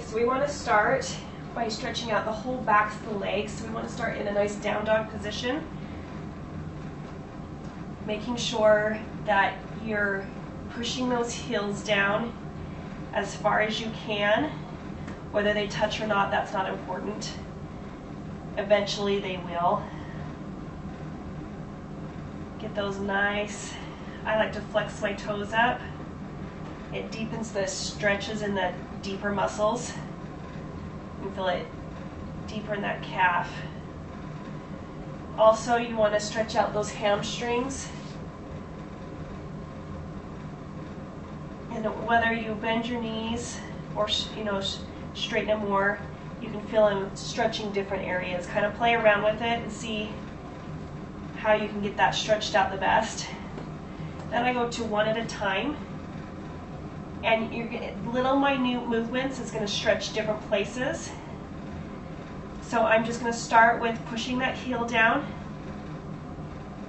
So we want to start by stretching out the whole backs of the legs. So we want to start in a nice down dog position, making sure that you're pushing those heels down as far as you can. Whether they touch or not, that's not important. Eventually they will. Get those nice. I like to flex my toes up. It deepens the stretches in the deeper muscles. You can feel it deeper in that calf. Also, you want to stretch out those hamstrings. And whether you bend your knees or straighten them more, you can feel them stretching different areas. Kind of play around with it and see how you can get that stretched out the best. Then I go to one at a time. And you're getting little minute movements. It's going to stretch different places. So I'm just going to start with pushing that heel down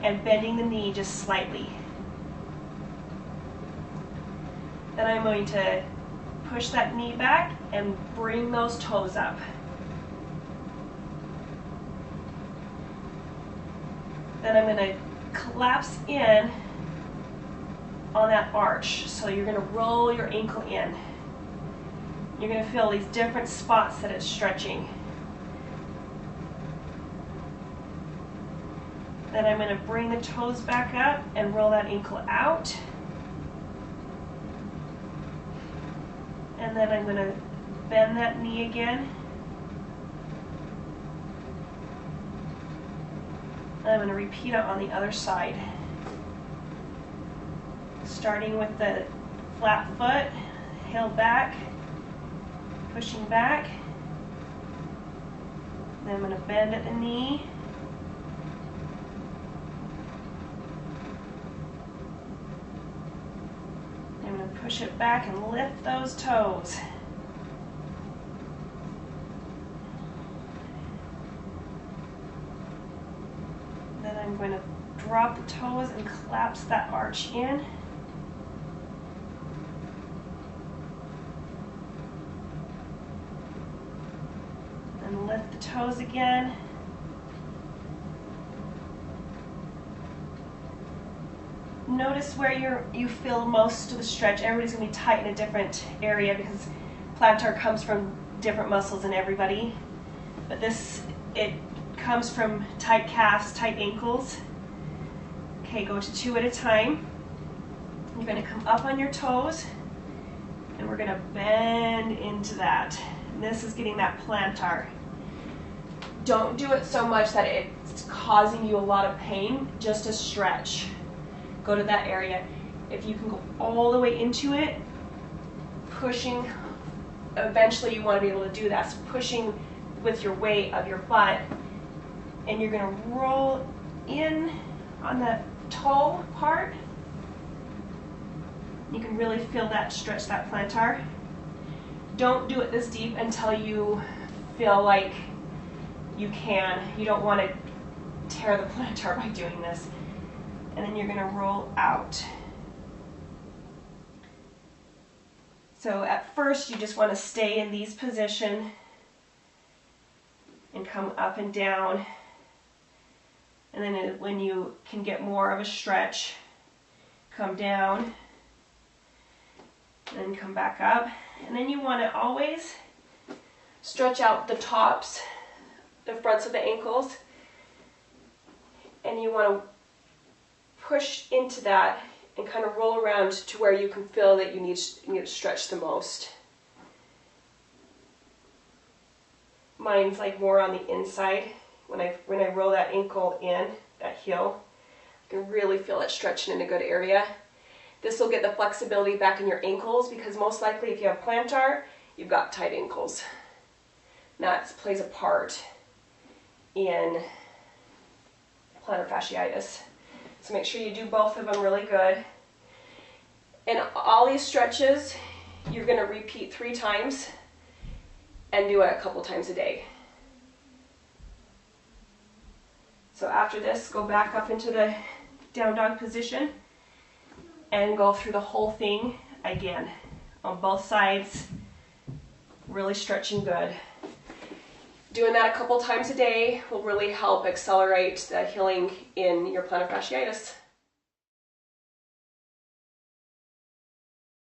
and bending the knee just slightly. Then I'm going to push that knee back and bring those toes up. Then I'm going to collapse in on that arch. So you're going to roll your ankle in. You're going to feel these different spots that it's stretching. Then I'm going to bring the toes back up and roll that ankle out. And then I'm going to bend that knee again. And I'm going to repeat it on the other side. Starting with the flat foot, heel back, pushing back. Then I'm going to bend at the knee. I'm going to push it back and lift those toes. Then I'm going to drop the toes and collapse that arch in. And lift the toes again. Notice where you feel most of the stretch. Everybody's going to be tight in a different area because plantar comes from different muscles in everybody. But it comes from tight calves, tight ankles. Okay, go to 2 at a time. You're going to come up on your toes and we're going to bend into that. And this is getting that plantar. Don't do it so much that it's causing you a lot of pain, just a stretch. Go to that area. If you can go all the way into it, pushing, eventually you want to be able to do that. So pushing with your weight of your butt, and you're going to roll in on the toe part. You can really feel that stretch, that plantar. Don't do it this deep until you feel like you can. You don't want to tear the plantar by doing this. And then you're going to roll out. So at first you just want to stay in these positions and come up and down. And then when you can get more of a stretch, come down and then come back up. And then you want to always stretch out the tops, the fronts of the ankles, and you want to push into that and kind of roll around to where you can feel that you need to stretch the most. Mine's like more on the inside. When I roll that ankle in, that heel, I can really feel it stretching in a good area. This will get the flexibility back in your ankles because most likely if you have plantar, you've got tight ankles. That plays a part in plantar fasciitis. So make sure you do both of them really good. And all these stretches, you're going to repeat 3 times and do it a couple times a day. So after this, go back up into the down dog position and go through the whole thing again on both sides. really stretching good. Doing that a couple times a day will really help accelerate the healing in your plantar fasciitis.